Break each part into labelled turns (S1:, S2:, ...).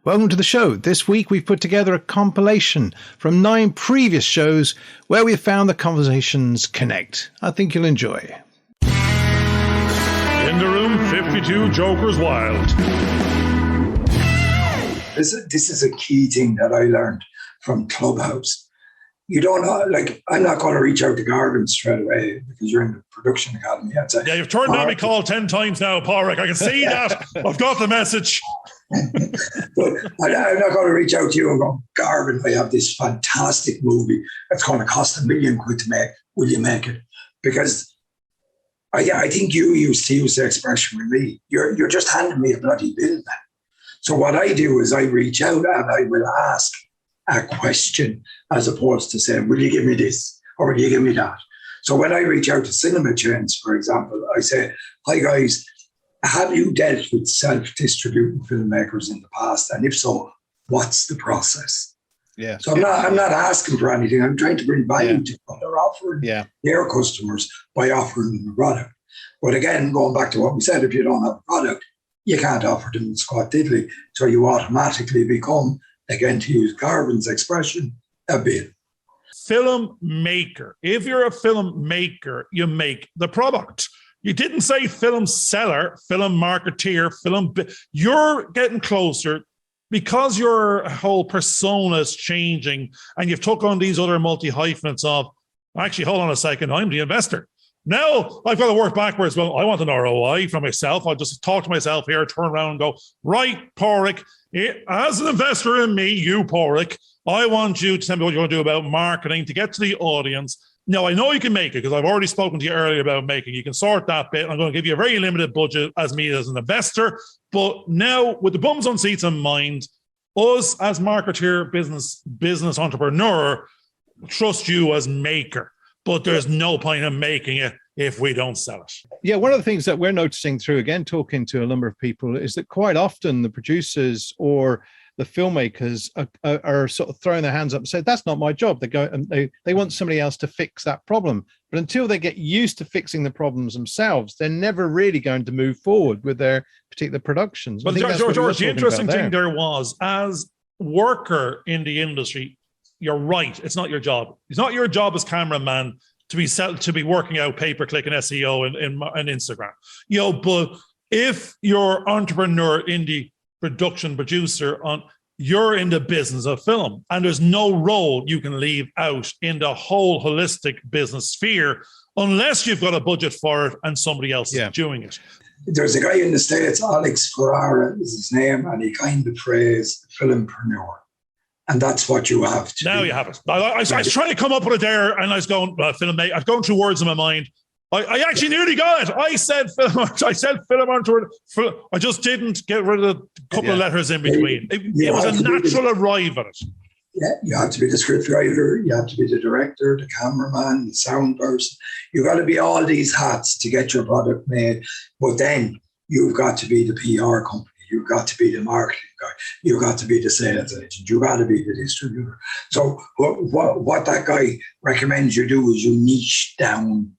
S1: Welcome to the show. This week we've put together a compilation from 9 previous shows where we have found the conversations connect. I think you'll enjoy.
S2: In the room, 52 Jokers Wild.
S3: This is a key thing that I learned from Clubhouse. You don't know, like, I'm not going to reach out to Garvin straight away because you're in the production academy. I'd say,
S2: yeah, you've turned down my call 10 times now, Pauric. I can see that. I've got the message.
S3: But I'm not going to reach out to you and go, Garvin, I have this fantastic movie. It's going to cost £1 million to make. Will you make it? Because I think you used to use the expression with me. You're just handing me a bloody bill now. So what I do is I reach out and I will ask a question as opposed to saying, will you give me this or will you give me that? So when I reach out to cinema chains, for example, I say, hi guys, have you dealt with self-distributing filmmakers in the past? And if so, what's the process?
S1: Yeah.
S3: So I'm not asking for anything. I'm trying to bring value to what they're offering their customers by offering them a product. But again, going back to what we said, if you don't have a product, you can't offer them squat diddly. So you automatically become, again, to use Garvin's expression, a bill.
S2: Filmmaker. If you're a filmmaker, you make the product. You didn't say film seller, film marketeer, you're getting closer because your whole persona is changing and you've took on these other multi-hyphenates of, actually, hold on a second, I'm the investor. Now I've got to work backwards. Well, I want an ROI from myself. I'll just talk to myself here, turn around and go, right, Pauric, as an investor in me, you, Pauric, I want you to tell me what you're going to do about marketing to get to the audience. Now, I know you can make it because I've already spoken to you earlier about making. You can sort that bit. I'm going to give you a very limited budget as me as an investor. But now, with the bums on seats in mind, us as marketeer, business entrepreneur, trust you as maker. But there's no point in making it if we don't sell it.
S1: Yeah, one of the things that we're noticing through, again, talking to a number of people, is that quite often the producers or the filmmakers are sort of throwing their hands up and say, that's not my job. They go and they want somebody else to fix that problem. But until they get used to fixing the problems themselves, they're never really going to move forward with their particular productions.
S2: But George, the interesting thing there was, as worker in the industry, you're right. It's not your job. It's not your job as cameraman to be working out pay-per-click and SEO and Instagram. But if you're entrepreneur, indie production producer, you're in the business of film, and there's no role you can leave out in the whole holistic business sphere unless you've got a budget for it and somebody else is doing it.
S3: There's a guy in the States, Alex Ferrara is his name, and he kind of phrased filmpreneur. And that's what you have to
S2: now do. You have it. I was trying to come up with it there, and I was going, filmmate. I was going through words in my mind. I actually nearly got it. I said film. I said film. I just didn't get rid of a couple of letters in between. It was a natural arrive at it.
S3: Yeah, you have to be the scriptwriter. You have to be the director, the cameraman, the sound person. You've got to be all these hats to get your product made. But then you've got to be the PR company. You've got to be the marketing guy. You've got to be the sales agent. You've got to be the distributor. So what that guy recommends you do is you niche down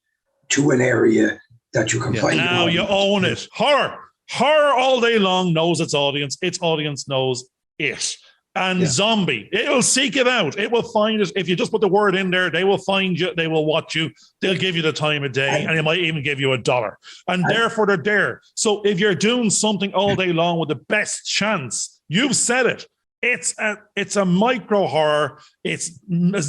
S3: to an area that you can find.
S2: Now you own it. Horror all day long knows its audience. Its audience knows it. And zombie, it'll seek it out. It will find it. If you just put the word in there, they will find you. They will watch you. They'll give you the time of day, and they might even give you $1. And therefore, they're there. So if you're doing something all day long with the best chance, you've said it. It's a micro horror. It's as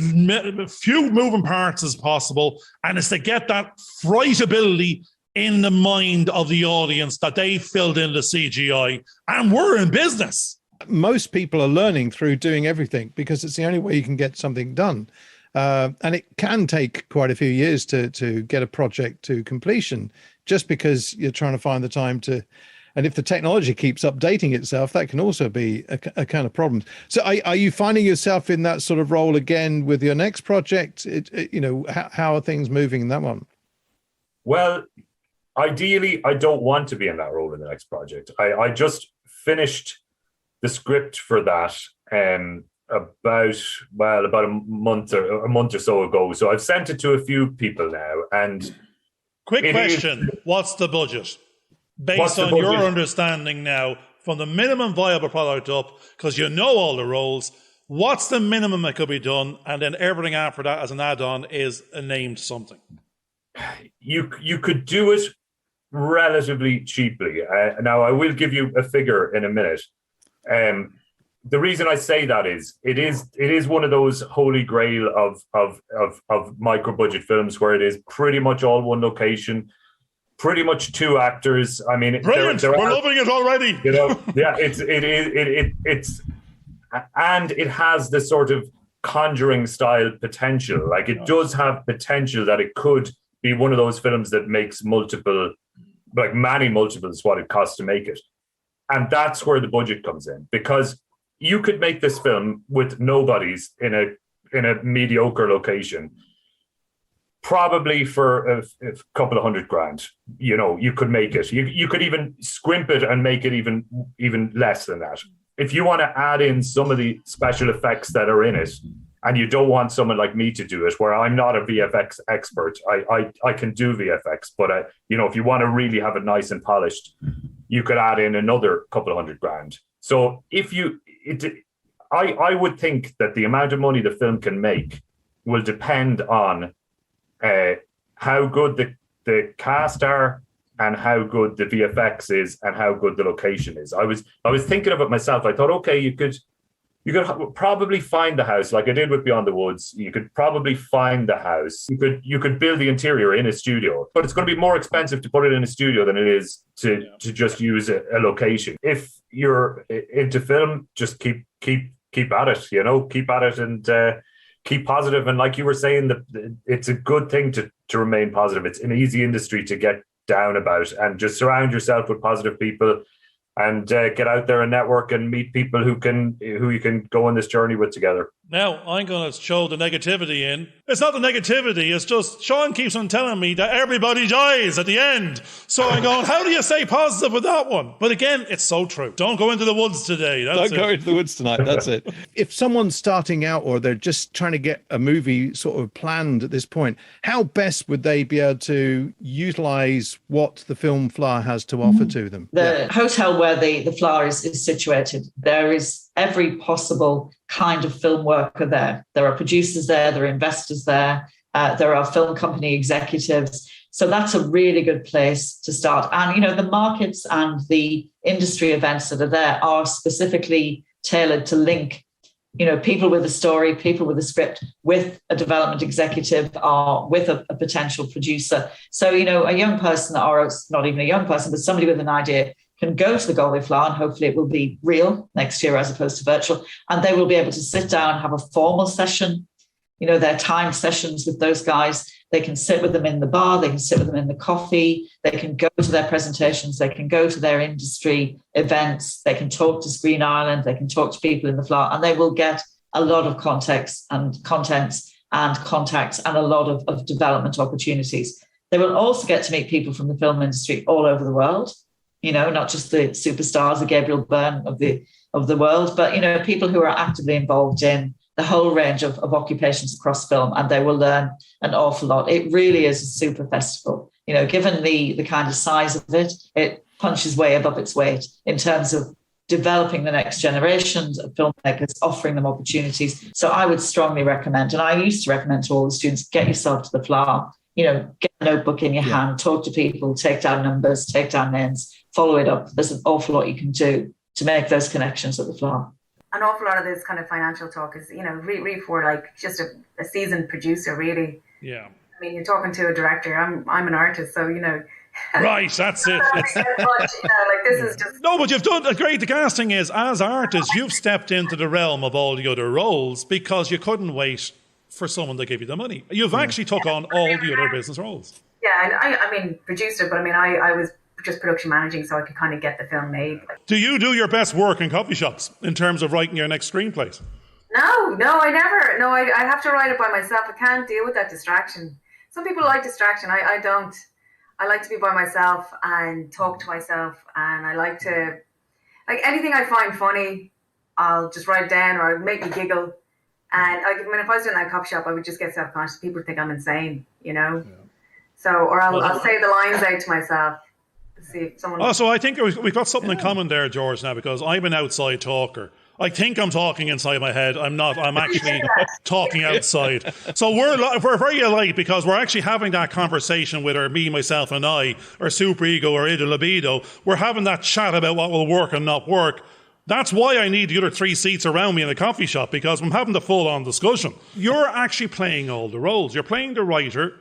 S2: few moving parts as possible, and it's to get that frightability in the mind of the audience that they filled in the CGI, and we're in business.
S1: Most people are learning through doing everything because it's the only way you can get something done. And it can take quite a few years to get a project to completion just because you're trying to find the time to. And if the technology keeps updating itself, that can also be a kind of problem. So are you finding yourself in that sort of role again with your next project? How are things moving in that one?
S4: Well, ideally, I don't want to be in that role in the next project. I just finished the script for that about a month or so ago. So I've sent it to a few people now. And
S2: quick question: what's the budget? Based on your understanding now, from the minimum viable product up, because you know all the roles, what's the minimum that could be done? And then everything after that as an add-on is a named something.
S4: You could do it relatively cheaply. Now, I will give you a figure in a minute. The reason I say that is it is one of those holy grail of micro budget films where it is pretty much all one location, pretty much two actors. I mean,
S2: brilliant. We're loving it already.
S4: You know, yeah, it's and it has this sort of Conjuring style potential. Like it does have potential that it could be one of those films that makes many multiples what it costs to make it. And that's where the budget comes in, because you could make this film with nobodies in a mediocre location, probably for a couple of $100,000. You know, you could make it. You could even scrimp it and make it even less than that. If you want to add in some of the special effects that are in it, and you don't want someone like me to do it, where I'm not a VFX expert, I can do VFX, but if you want to really have it nice and polished, you could add in another couple of $100,000. So I would think that the amount of money the film can make will depend on how good the cast are, and how good the VFX is, and how good the location is. I was thinking of it myself. I thought, okay, you could probably find the house like I did with Beyond the Woods. You could probably find the house. You could build the interior in a studio, but it's going to be more expensive to put it in a studio than it is to just use a location. If you're into film, just keep at it. Keep at it and keep positive. And like you were saying, it's a good thing to remain positive. It's an easy industry to get down about, and just surround yourself with positive people, and get out there and network and meet people who you can go on this journey with together.
S2: Now, I'm going to show the negativity in. It's not the negativity, it's just Sean keeps on telling me that everybody dies at the end. So I'm going, how do you stay positive with that one? But again, it's so true. Don't go into the woods today. Don't
S1: go into the woods tonight. That's it. If someone's starting out, or they're just trying to get a movie sort of planned at this point, how best would they be able to utilize what the Film Flower has to offer to them?
S5: The hotel where the flower is situated, there is every possible kind of film worker there. There are producers there, there are investors there, there are film company executives. So that's a really good place to start. And, the markets and the industry events that are there are specifically tailored to link, people with a story, people with a script, with a development executive, or with a potential producer. So, a young person, or not even a young person, but somebody with an idea, can go to the Galway Flower, and hopefully it will be real next year as opposed to virtual, and they will be able to sit down, have a formal session, their timed sessions with those guys. They can sit with them in the bar, they can sit with them in the coffee, they can go to their presentations, they can go to their industry events, they can talk to Screen Ireland, they can talk to people in the Flower, and they will get a lot of context and contents and contacts and a lot of development opportunities. They will also get to meet people from the film industry all over the world. Not just the superstars, the Gabriel Byrne of the world, but, people who are actively involved in the whole range of occupations across film, and they will learn an awful lot. It really is a super festival. Given the kind of size of it, it punches way above its weight in terms of developing the next generations of filmmakers, offering them opportunities. So I would strongly recommend, and I used to recommend to all the students, get yourself to the Flower. Get a notebook in your hand, talk to people, take down numbers, take down names, follow it up. There's an awful lot you can do to make those connections at the Flower.
S6: An awful lot of this kind of financial talk is, really for like just a seasoned producer, really.
S2: Yeah.
S6: I mean, you're talking to a director. I'm an artist, so
S2: Right, that's it.
S6: This is just...
S2: No, but you've done great. The casting is, as artists, you've stepped into the realm of all the other roles because you couldn't wait for someone to give you the money. You've actually took on all the other business roles.
S6: Yeah, and I mean, producer, but I mean, I was just production managing, so I could kind of get the film made.
S2: Do you do your best work in coffee shops in terms of writing your next screenplays?
S6: No, I never. No, I have to write it by myself. I can't deal with that distraction. Some people like distraction. I don't. I like to be by myself and talk to myself, and I like to, like, anything I find funny, I'll just write it down, or it'll make me giggle. And if I was in that coffee shop, I would just get self-conscious. People think I'm insane, Yeah. So, or I'll say the lines out to myself. see if someone.
S2: Oh, so I think we've got something in common there, George, now, because I'm an outside talker. I think I'm talking inside my head. I'm not. I'm actually talking outside. So we're very alike because we're actually having that conversation with our me, myself, and I, our superego, or id libido. We're having that chat about what will work and not work. That's why I need the other 3 seats around me in a coffee shop, because I'm having the full-on discussion. You're actually playing all the roles. You're playing the writer.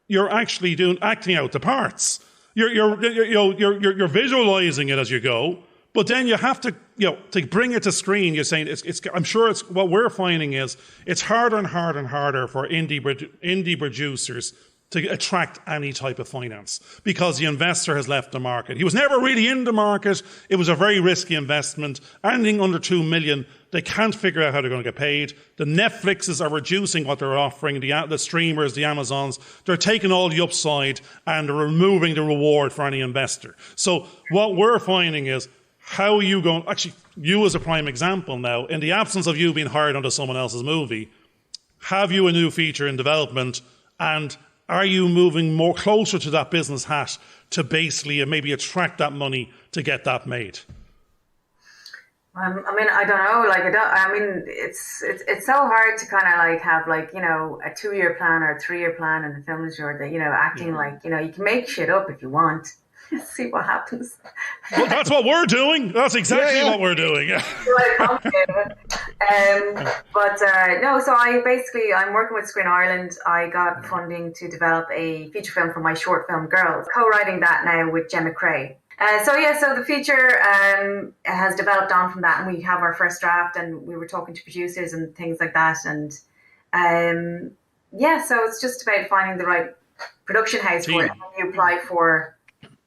S2: You're actually acting out the parts. You're visualizing it as you go. But then you have to, to bring it to screen. You're saying I'm sure it's what we're finding is it's harder and harder and harder for indie producers to attract any type of finance because the investor has left the market. He was never really in the market. It was a very risky investment. Anything under 2 million, they can't figure out how they're going to get paid. The Netflixes are reducing what they're offering, the streamers, the Amazons. They're taking all the upside and they're removing the reward for any investor. So what we're finding is, how are you going, actually, you as a prime example now, in the absence of you being hired onto someone else's movie, have you a new feature in development, and are you moving more closer to that business hat to basically maybe attract that money to get that made?
S6: I mean, I don't know. It's so hard to kind of have a 2-year plan or a 3-year plan in the film industry. That acting you can make shit up if you want. See what happens.
S2: Well, that's what we're doing. That's exactly what we're doing.
S6: No, so I'm working with Screen Ireland. I got funding to develop a feature film for my short film Girls, co-writing that now with Gemma Cray. So the feature has developed on from that, and we have our first draft, and we were talking to producers and things like that, and so it's just about finding the right production house for it. You apply for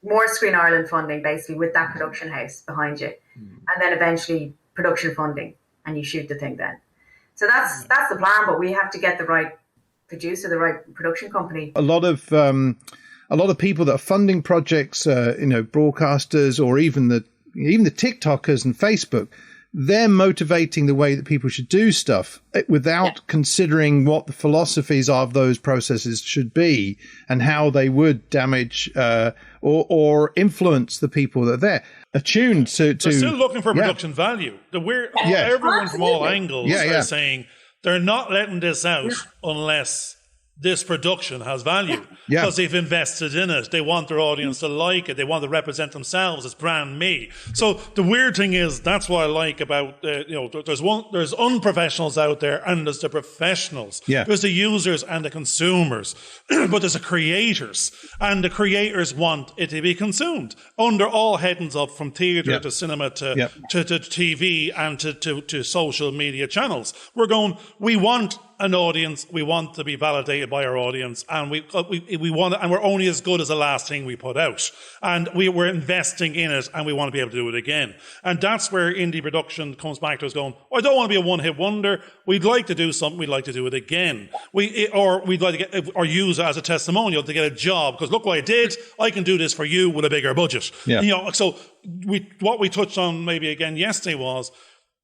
S6: more Screen Ireland funding, basically, with that production house behind you, and then eventually production funding, and you shoot the thing then. So that's the plan, but we have to get the right producer, the right production company.
S1: A lot of people that are funding projects, broadcasters, or even the TikTokers and Facebook, they're motivating the way that people should do stuff without considering what the philosophies of those processes should be and how they would damage or influence the that are there. Attuned to
S2: they're still looking for production value. Everyone from all angles are saying they're not letting this out unless this production has value, because they've invested in it. They want their audience to like it. They want to represent themselves as brand me. So the weird thing is, that's what I like about, there's unprofessionals out there and there's the professionals. Yeah. There's the users and the consumers, but there's the creators, and the creators want it to be consumed under all headings of, from theatre to cinema to TV and to social media channels. We want an audience. We want to be validated by our audience, and we want, and we're only as good as the last thing we put out, and we're investing in it, and we want to be able to do it again. And that's where indie production comes back to us going, I don't want to be a one-hit wonder. We'd like to do something. We'd like to do it again. We'd like to get, or use it as a testimonial to get a job, because look what I did. I can do this for you with a bigger budget. Yeah. So what we touched on maybe again yesterday was,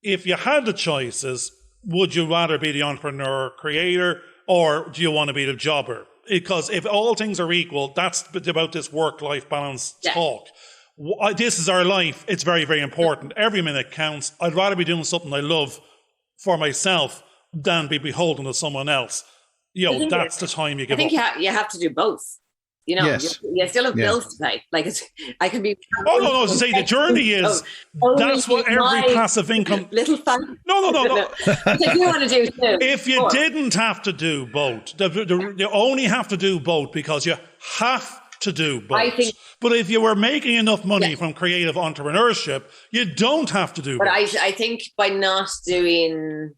S2: if you had the choices, would you rather be the entrepreneur creator, or do you want to be the jobber? Because if all things are equal, that's about this work-life balance talk. This is our life. It's very, very important. Every minute counts. I'd rather be doing something I love for myself than be beholden to someone else. That's the time you give up.
S7: I think you have to do both. You still have bills to pay. I can be.
S2: Oh no! To say the journey is that's what every passive income.
S7: Little fun.
S2: No.
S7: If you want to do too.
S2: If you didn't have to do both, you only have to do both because you have to do both. But if you were making enough money from creative entrepreneurship, you don't have to do both.
S7: But I think by not doing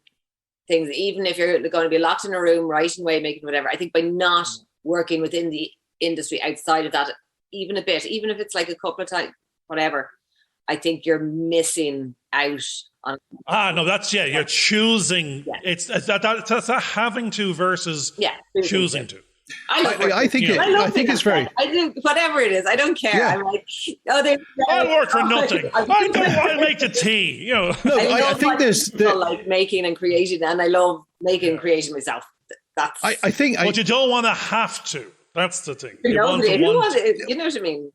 S7: things, even if you're going to be locked in a room, writing away, making whatever, I think by not working within the industry outside of that, even a bit, even if it's like a couple of times, whatever, I think you're missing out on.
S2: No, that's you're choosing. It's that's a having to versus choosing to.
S1: I think it's very.
S7: I do whatever it is. I don't care.
S1: Yeah.
S7: I'm like,
S2: I'll work for nothing. I'll make the tea.
S1: No, I think there's
S7: like making and creating, and I love making and creating myself. That's.
S2: But you don't want to have to. That's the thing.
S7: You know what I mean?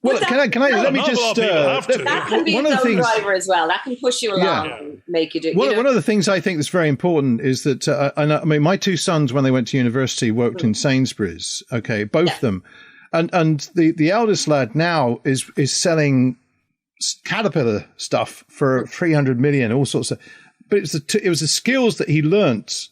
S1: Well, can I let me
S2: not a lot
S1: just
S2: of people have to.
S7: That can be
S1: one
S7: a
S1: of the things
S7: driver as well. That can push you along and make you do.
S1: One of the things I think that's very important is that I mean, my two sons, when they went to university, worked in Sainsbury's. Okay, both of them, and the eldest lad now is selling Caterpillar stuff for 300 million, all sorts of. But it was the skills that he learnt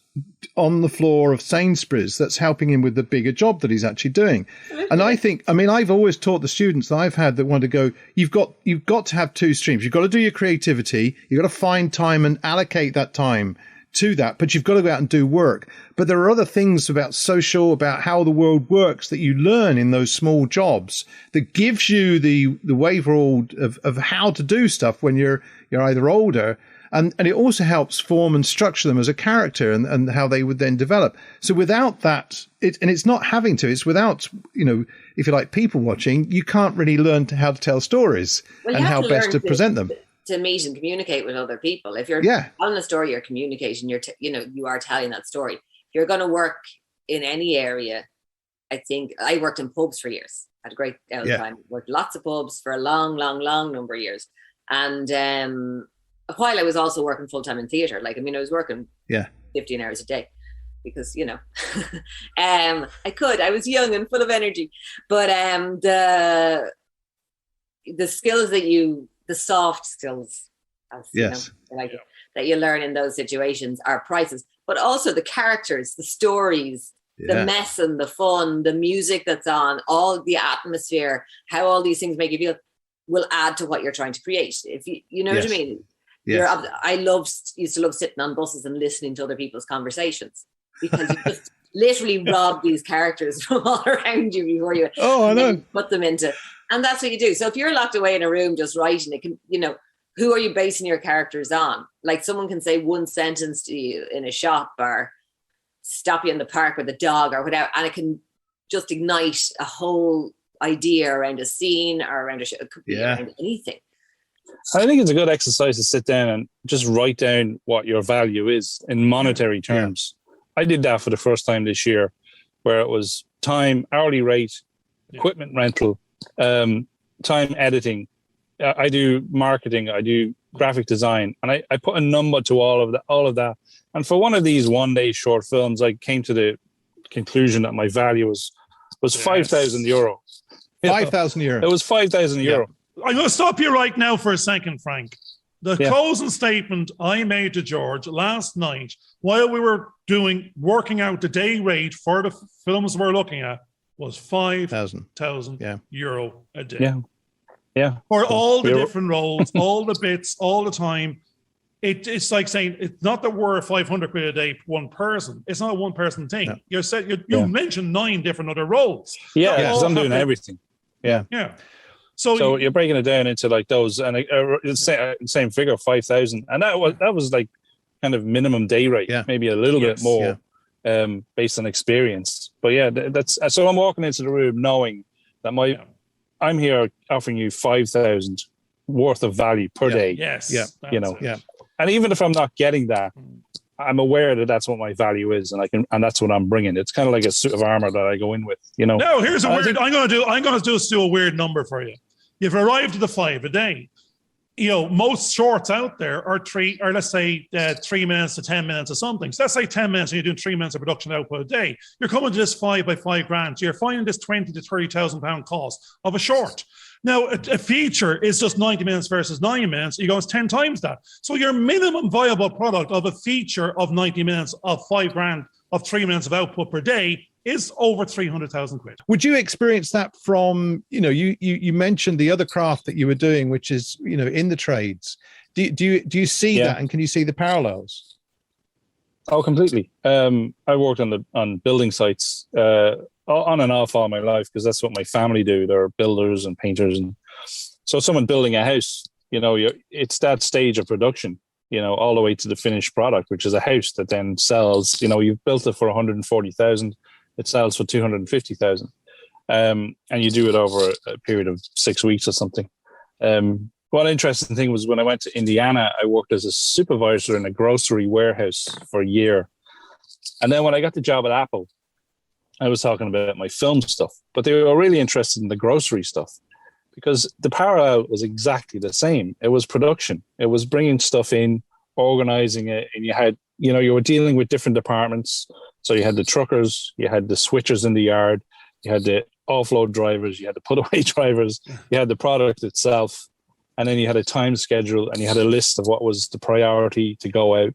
S1: on the floor of Sainsbury's that's helping him with the bigger job that he's actually doing. And I think, I mean, I've always taught the students that I've had that want to go, you've got to have two streams. You've got to do your creativity. You've got to find time and allocate that time to that, but you've got to go out and do work. But there are other things about social, about how the world works that you learn in those small jobs that gives you the way forward of how to do stuff when you're either older. And it also helps form and structure them as a character and how they would then develop. So without that, it's not having to, it's without, if you like, people watching, you can't really learn how to tell stories and how best to present them.
S7: To meet and communicate with other people. If you're telling a story, you're communicating, you are telling that story. If you're going to work in any area, I think I worked in pubs for years. I had a great time. Worked lots of pubs for a long, long, long number of years. And, while I was also working full time in theatre, I was working 15 hours a day because, I was young and full of energy, but the skills the soft skills, that you learn in those situations are priceless, but also the characters, the stories, the mess and the fun, the music that's on, all the atmosphere, how all these things make you feel will add to what you're trying to create. If you know what I mean? Yes. I used to love sitting on buses and listening to other people's conversations because you just literally rob these characters from all around you before you put them into, and that's what you do. So if you're locked away in a room just writing, it can, who are you basing your characters on? Like someone can say one sentence to you in a shop or stop you in the park with a dog or whatever, and it can just ignite a whole idea around a scene or around a show. It could be around anything.
S8: I think it's a good exercise to sit down and just write down what your value is in monetary terms. I did that for the first time this year, where it was time, hourly rate, equipment rental, time editing. I do marketing, I do graphic design, and I put a number to all of that. And for one of these one-day short films, I came to the conclusion that my value was €5,000.
S1: 5,000 euros.
S8: It was €5,000.
S2: I'm going to stop you right now for a second, Frank. The closing statement I made to George last night while we were working out the day rate for the films we're looking at was €5,000 a day.
S8: Yeah.
S2: For all the different roles, all the bits, all the time. It's like saying it's not that we're £500 a day one person. It's not a one person thing. No. You mentioned 9 different other roles.
S8: Yeah, because I'm doing everything. Yeah. So you're breaking it down into like those, and same figure, 5,000, and that was like kind of minimum day rate, maybe a little bit more, based on experience. But that's so I'm walking into the room knowing that I'm here offering you 5,000 worth of value per day.
S2: Yes,
S8: and even if I'm not getting that, I'm aware that that's what my value is, and that's what I'm bringing. It's kind of like a suit of armor that I go in with,
S2: No, here's a weird. I'm going to just do a weird number for you. You've arrived at the 5 a day. Most shorts out there are 3 minutes to 10 minutes or something. So let's say 10 minutes, and you're doing 3 minutes of production output a day. You're coming to this 5 by 5 grand. So you're finding this £20,000 to £30,000 cost of a short. Now, a feature is just 90 minutes versus 9 minutes. You go, it's 10 times that. So your minimum viable product of a feature of 90 minutes of 5 grand of 3 minutes of output per day is over 300,000 quid.
S1: Would you experience that from, you mentioned the other craft that you were doing, which is, in the trades. Do you see that, and can you see the parallels?
S8: Oh, completely. I worked on building sites on and off all my life because that's what my family do. They're builders and painters, and so someone building a house, it's that stage of production, all the way to the finished product, which is a house that then sells. You've built it for 140,000, it sells for 250,000, and you do it over a period of 6 weeks or something. One interesting thing was when I went to Indiana, I worked as a supervisor in a grocery warehouse for a year. And then when I got the job at Apple, I was talking about my film stuff, but they were really interested in the grocery stuff. because the parallel was exactly the same. It was production. It was bringing stuff in, organizing it, and you were dealing with different departments. So you had the truckers, you had the switchers in the yard, you had the offload drivers, you had the put away drivers, you had the product itself, and then you had a time schedule and you had a list of what was the priority to go out.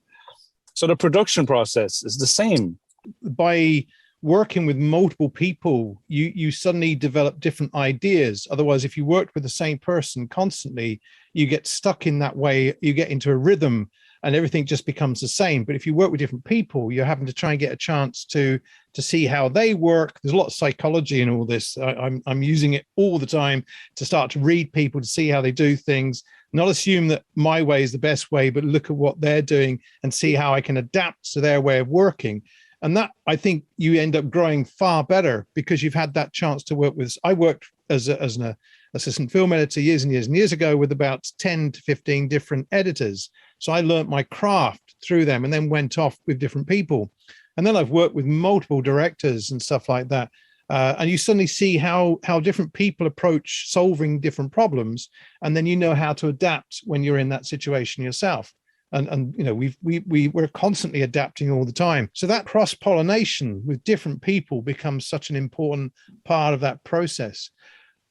S8: So the production process is the same.
S1: By working with multiple people, you suddenly develop different ideas. Otherwise, if you worked with the same person constantly, you get stuck in that way, you get into a rhythm and everything just becomes the same. But if you work with different people, you're having to try and get a chance to see how they work. There's a lot of psychology in all this. I'm using it all the time to start to read people, to see how they do things, not assume that my way is the best way, but look at what they're doing and see how I can adapt to their way of working. And that, I think, you end up growing far better because you've had that chance to work with. I worked as an assistant film editor years and years and years ago with about 10 to 15 different editors. So I learned my craft through them and then went off with different people. And then I've worked with multiple directors and stuff like that. And you suddenly see how different people approach solving different problems. And then you know how to adapt when you're in that situation yourself. And you know, we're constantly adapting all the time. So that cross-pollination with different people becomes such an important part of that process.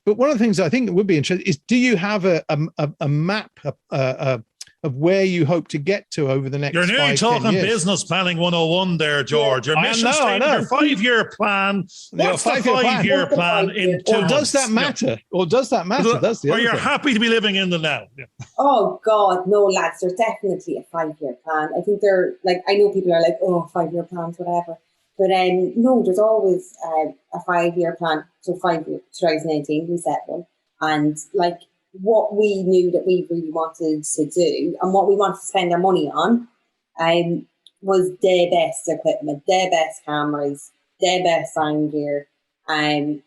S1: But one of the things I think that would be interesting is, do you have a map of where you hope to get to over the next 5, 10 years?
S2: You're nearly talking business planning 101 there, George. Your mission statement, your 5-year plan. What's the 5-year plan in 2 months?
S1: Or does that matter? Yeah. Or does that matter? That's the other thing.
S2: Or you're happy to be living in the now? Yeah.
S9: Oh, God, no, lads. There's definitely a 5-year plan. I think I know people are like, oh, 5-year plans, whatever. But no, there's always a 5-year plan. So 2018, we set one. And what we knew that we really wanted to do and what we wanted to spend our money on was the best equipment, the best cameras, the best sound gear, and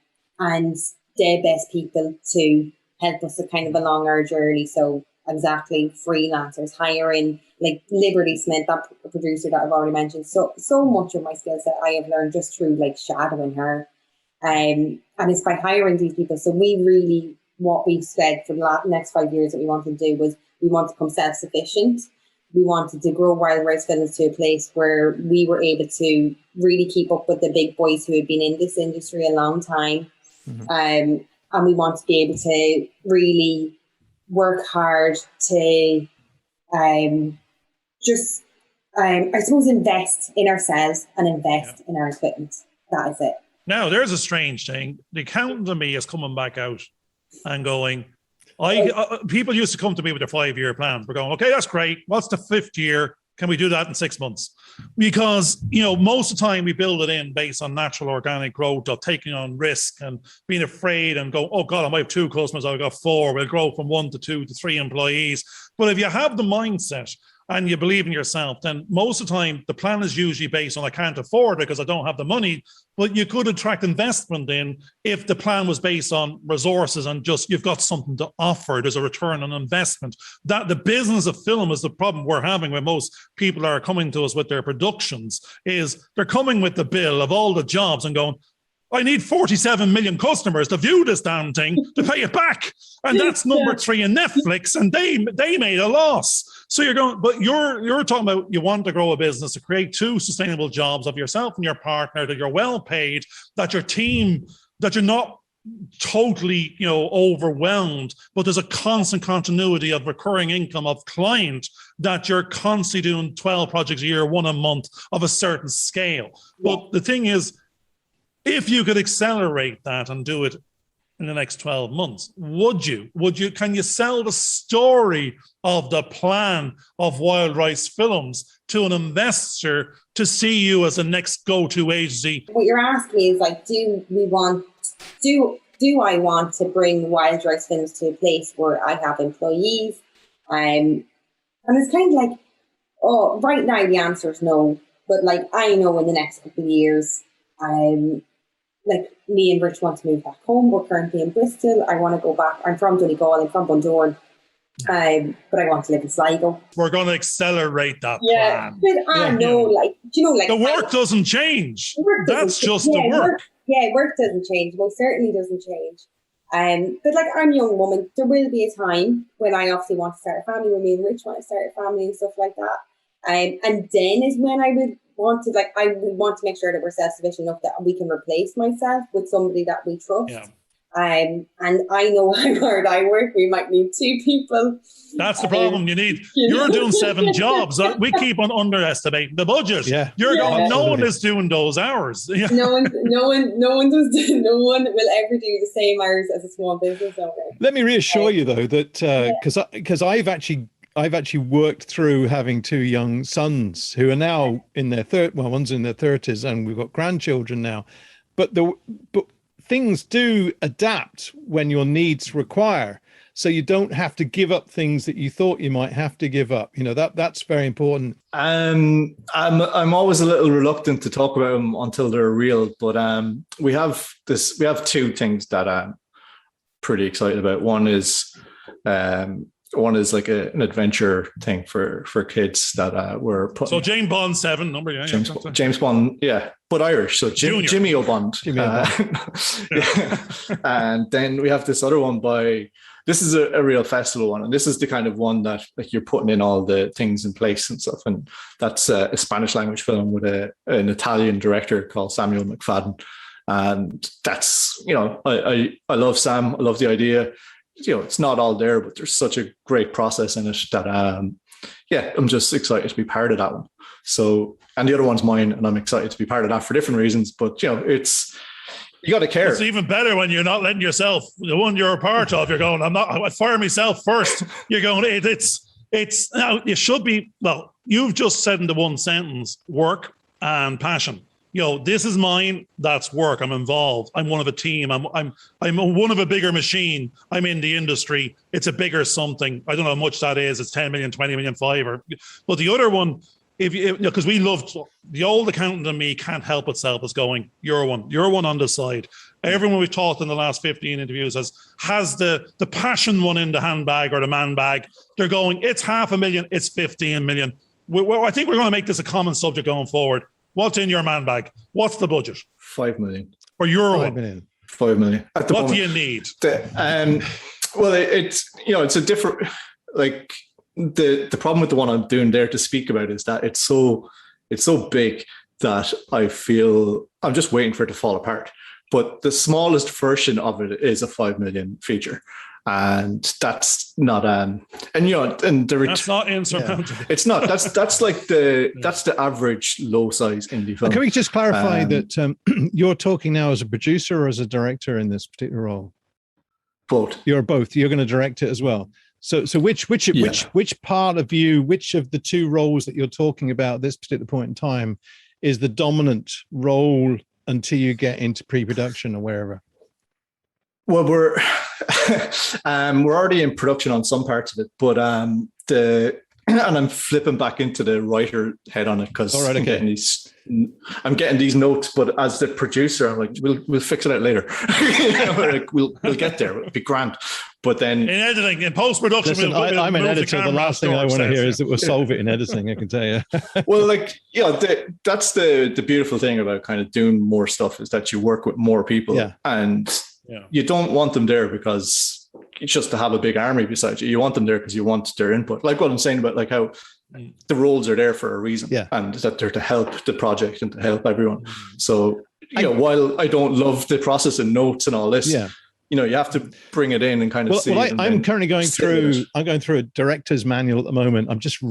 S9: the best people to help us kind of along our journey. So exactly, freelancers, hiring like Liberty Smith, that producer that I've already mentioned. So much of my skill set I have learned just through shadowing her. And it's by hiring these people. So what we've said for the next 5 years that we wanted to do was we want to become self-sufficient. We wanted to grow Wild Rice Films to a place where we were able to really keep up with the big boys who had been in this industry a long time. Mm-hmm. And we want to be able to really work hard to I suppose invest in ourselves and invest in our equipment. That is it.
S2: Now, there's a strange thing. The accountant in me is coming back out and going, people used to come to me with their 5-year plans. We're going, okay, that's great. What's the 5th year? Can we do that in 6 months? Because, most of the time we build it in based on natural organic growth of taking on risk and being afraid and go, oh God, I might have 2 customers. I've got 4. We'll grow from 1 to 2 to 3 employees. But if you have the mindset and you believe in yourself, then most of the time the plan is usually based on I can't afford it because I don't have the money. But you could attract investment in if the plan was based on resources and just you've got something to offer. There's a return on investment. That the business of film is the problem we're having with most people that are coming to us with their productions is they're coming with the bill of all the jobs and going, I need 47 million customers to view this damn thing to pay it back. And that's number 3 in Netflix, and they made a loss. So you're going, but you're talking about you want to grow a business to create 2 sustainable jobs of yourself and your partner, that you're well paid, that your team, that you're not totally, overwhelmed, but there's a constant continuity of recurring income of client, that you're constantly doing 12 projects a year, 1 a month of a certain scale. But the thing is, if you could accelerate that and do it in the next 12 months, would you, can you sell the story of the plan of Wild Rice Films to an investor to see you as a next go-to agency? What
S9: you're asking is do I want to bring Wild Rice Films to a place where I have employees? And it's kind of right now the answer is no. But I know in the next couple of years, me and Rich want to move back home. We're currently in Bristol. I want to go back. I'm from Donegal. I'm from Bundoran. But I want to live in Sligo.
S2: We're going to accelerate that plan.
S9: But I know,
S2: the work doesn't change. That's just the work.
S9: Work doesn't change. Most certainly doesn't change. But like, I'm a young woman. There will be a time when I obviously want to start a family, when me and Rich want to start a family and stuff like that. And then is when I would want to make sure that we're self-sufficient enough that we can replace myself with somebody that we trust.
S2: Yeah.
S9: And I know how hard I work. We might need 2 people.
S2: That's the problem. You're doing 7 jobs. We keep on underestimating the budget.
S1: Yeah.
S2: No one is doing those hours. Yeah.
S9: No one will ever do the same hours as a small business owner.
S1: Let me reassure you though that because I've actually worked through having 2 young sons who are now in their one's in their 30s, and we've got grandchildren now. But things do adapt when your needs require. So you don't have to give up things that you thought you might have to give up. That's very important.
S10: I'm always a little reluctant to talk about them until they're real. But we have 2 things that I'm pretty excited about. One is like an adventure thing for kids that we're putting.
S2: So James Bond 7 number, yeah.
S10: James Bond, yeah, but Irish. So Jimmy O'Bond. And then we have this other one this is a real festival one, and this is the kind of one that like you're putting in all the things in place and stuff. And that's a Spanish language film with an Italian director called Samuel McFadden. And that's, I love Sam. I love the idea. It's not all there, but there's such a great process in it that, I'm just excited to be part of that one. So, and the other one's mine, and I'm excited to be part of that for different reasons. But, you got to care.
S2: It's even better when you're not letting yourself, the one you're a part of, you're going, I fire myself first. You're going, it's now you should be, well, you've just said in the one sentence, work and passion. This is mine. That's work. I'm involved. I'm one of a team. I'm one of a bigger machine. I'm in the industry. It's a bigger something. I don't know how much that is. It's 10 million, 20 million, 5. But the other one, because we loved the old accountant and me can't help itself is going, you're one on the side. Everyone we've talked in the last 15 interviews has the passion one in the handbag or the man bag. They're going, it's 500,000, it's 15 million. I think we're going to make this a common subject going forward. What's in your man bag? What's the budget?
S10: 5 million.
S2: For your
S1: 5
S2: one?
S1: million.
S10: 5 million. At the
S2: what
S10: moment.
S2: Do you need?
S10: Well, it's a different, like, the problem with the one I'm doing there to speak about is that it's so big that I feel I'm just waiting for it to fall apart. But the smallest version of it is a 5 million feature. And that's not that's
S2: not insurmountable.
S10: Yeah. It's not. That's like that's the average low size indie film.
S1: Can we just clarify that you're talking now as a producer or as a director in this particular role?
S10: Both.
S1: You're both. You're going to direct it as well. So which part of you, which of the 2 roles that you're talking about at this particular point in time is the dominant role until you get into pre-production or wherever?
S10: Well, we're already in production on some parts of it, but and I'm flipping back into the writer head on it because I'm getting these notes. But as the producer, I'm like, we'll fix it out later. We'll get there. It'll be grand. But then
S2: in editing, in post production,
S1: I'm an editor. The last thing I want to hear is that we'll solve it in editing. I can tell you.
S10: Well, that's the beautiful thing about kind of doing more stuff is that you work with more people, and you don't want them there because it's just to have a big army beside you. You want them there because you want their input. Like what I'm saying about like how the roles are there for a reason, and that they're to help the project and to help everyone. So while I don't love the process and notes and all this, you have to bring it in and kind of see. Well,
S1: I'm currently going through. I'm going through a director's manual at the moment. I'm just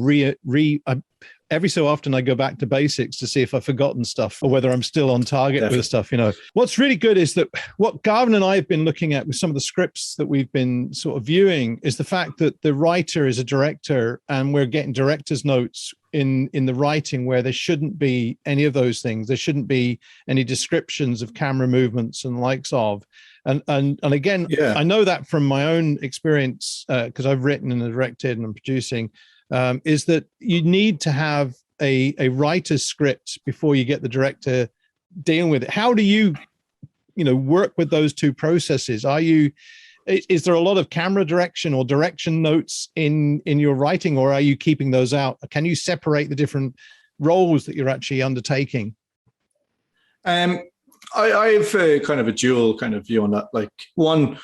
S1: every so often I go back to basics to see if I've forgotten stuff or whether I'm still on target with stuff. What's really good is that what Garvin and I have been looking at with some of the scripts that we've been sort of viewing is the fact that the writer is a director and we're getting director's notes in the writing where there shouldn't be any of those things. There shouldn't be any descriptions of camera movements and likes of. And again, I know that from my own experience because I've written and directed and I'm producing. Is that you need to have a writer's script before you get the director dealing with it. How do you work with those 2 processes? Is there a lot of camera direction or direction notes in your writing, or are you keeping those out? Can you separate the different roles that you're actually undertaking?
S10: I have kind of a dual kind of view on that. Like one,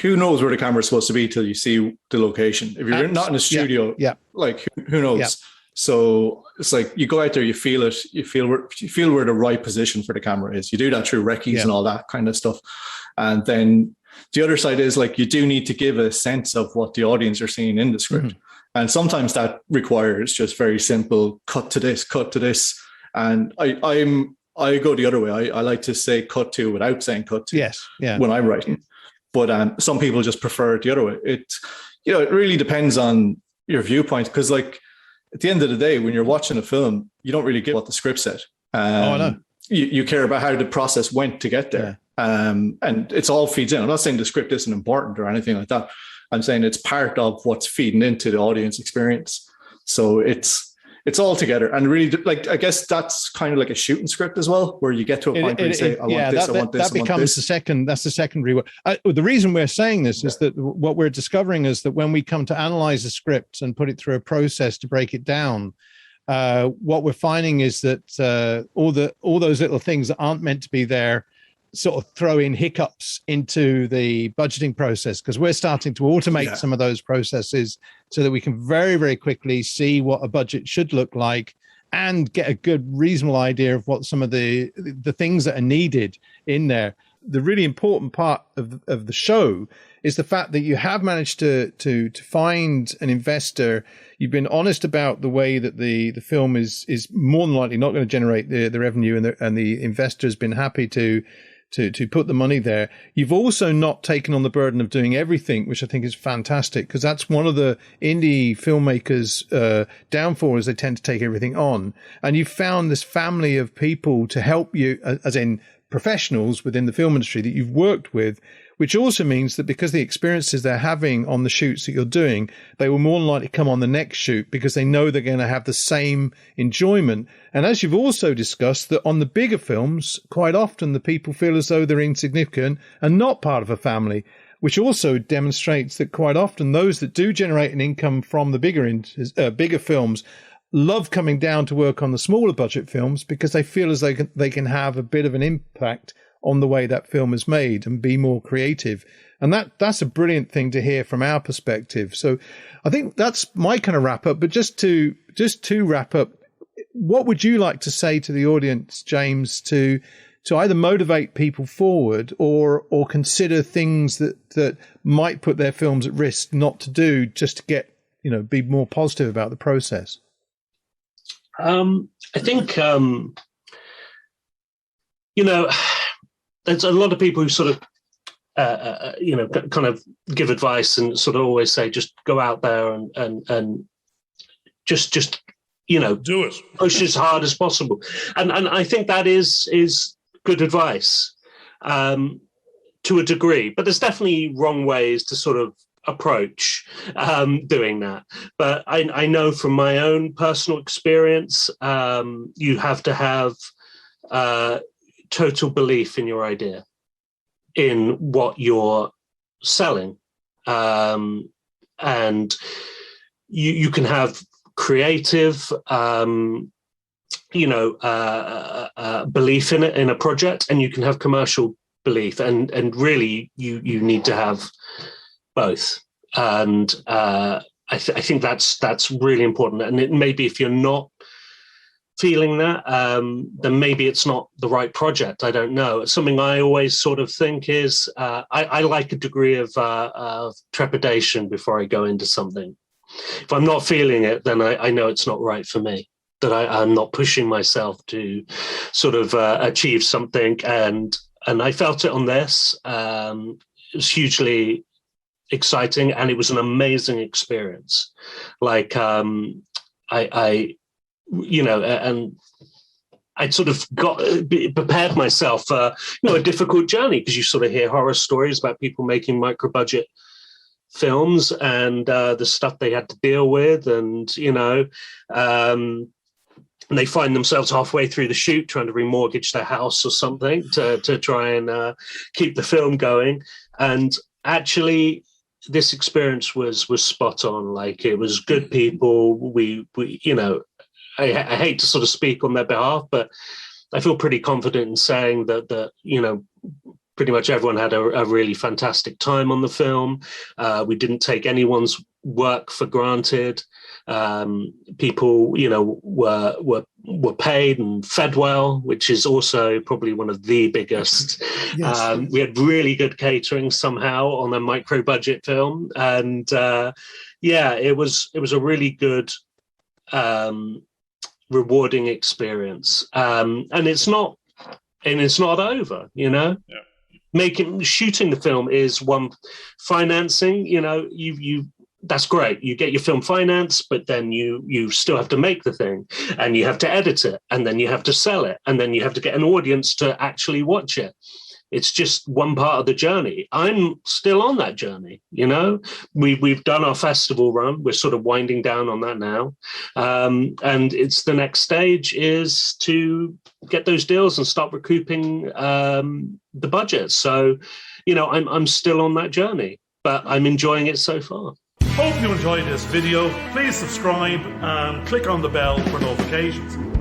S10: who knows where the camera is supposed to be till you see the location. If you're not in a studio, like who knows? Yeah. So it's like you go out there, you feel it, you feel where the right position for the camera is. You do that through recce's and all that kind of stuff. And then the other side is like you do need to give a sense of what the audience are seeing in the script. Mm-hmm. And sometimes that requires just very simple cut to this. And I go the other way. I like to say cut to without saying cut to when I'm writing. But some people just prefer it the other way. It really depends on your viewpoint, because like at the end of the day, when you're watching a film, you don't really get what the script said.
S1: I know.
S10: You care about how the process went to get there. And it's all feeds in. I'm not saying the script isn't important or anything like that. I'm saying it's part of what's feeding into the audience experience. So it's all together. And really, like, I guess that's kind of like a shooting script as well, where you get to a point where you say, I want this, I want this.
S1: That becomes that's the secondary work. The reason we're saying this is that what we're discovering is that when we come to analyze a script and put it through a process to break it down, what we're finding is that all those little things that aren't meant to be there sort of throw in hiccups into the budgeting process, because we're starting to automate some of those processes so that we can very, very quickly see what a budget should look like and get a good, reasonable idea of what some of the things that are needed in there. The really important part of the show is the fact that you have managed to find an investor. You've been honest about the way that the film is more than likely not going to generate the revenue, and the investor has been happy to put the money there. You've also not taken on the burden of doing everything, which I think is fantastic, because that's one of the indie filmmakers' downfall, is they tend to take everything on. And you've found this family of people to help you, as in professionals within the film industry that you've worked with, which also means that because the experiences they're having on the shoots that you're doing, they will more than likely come on the next shoot because they know they're going to have the same enjoyment. And as you've also discussed, that on the bigger films, quite often the people feel as though they're insignificant and not part of a family, which also demonstrates that quite often those that do generate an income from the bigger films love coming down to work on the smaller budget films, because they feel as though they can have a bit of an impact on the way that film is made and be more creative. And that's a brilliant thing to hear from our perspective. So I think that's my kind of wrap up. But just to wrap up, what would you like to say to the audience, James, to either motivate people forward or consider things that might put their films at risk not to do, just to get, be more positive about the process?
S11: I think, there's a lot of people who sort of, kind of give advice and sort of always say, just go out there and just
S2: do it,
S11: push as hard as possible. And I think that is good advice to a degree, but there's definitely wrong ways to sort of approach doing that. But I know from my own personal experience, you have to have total belief in your idea, in what you're selling, and you can have creative belief in it, in a project, and you can have commercial belief, and really you need to have both. And I think that's really important. And it maybe if you're not feeling that, then maybe it's not the right project. I don't know. Something I always sort of think is I like a degree of trepidation before I go into something. If I'm not feeling it, then I know it's not right for me, that I'm not pushing myself to sort of achieve something. And I felt it on this. It was hugely exciting, and it was an amazing experience. Like and I'd sort of prepared myself for a difficult journey, because you sort of hear horror stories about people making micro budget films and the stuff they had to deal with, and they find themselves halfway through the shoot trying to remortgage their house or something to try and keep the film going. And actually, this experience was spot on. Like, it was good people. We I hate to sort of speak on their behalf, but I feel pretty confident in saying that pretty much everyone had a really fantastic time on the film. We didn't take anyone's work for granted. People, were paid and fed well, which is also probably one of the biggest.
S1: Yes.
S11: We had really good catering somehow on a micro budget film, and it was a really good, rewarding experience. And it's not over,
S2: Yeah.
S11: Shooting the film is one. Financing, you that's great. You get your film financed, but then you still have to make the thing, and you have to edit it, and then you have to sell it, and then you have to get an audience to actually watch it. It's just one part of the journey. I'm still on that journey. We've done our festival run. We're sort of winding down on that now, and it's the next stage is to get those deals and start recouping the budget. So, I'm still on that journey, but I'm enjoying it so far.
S2: Hope you enjoyed this video. Please subscribe and click on the bell for notifications.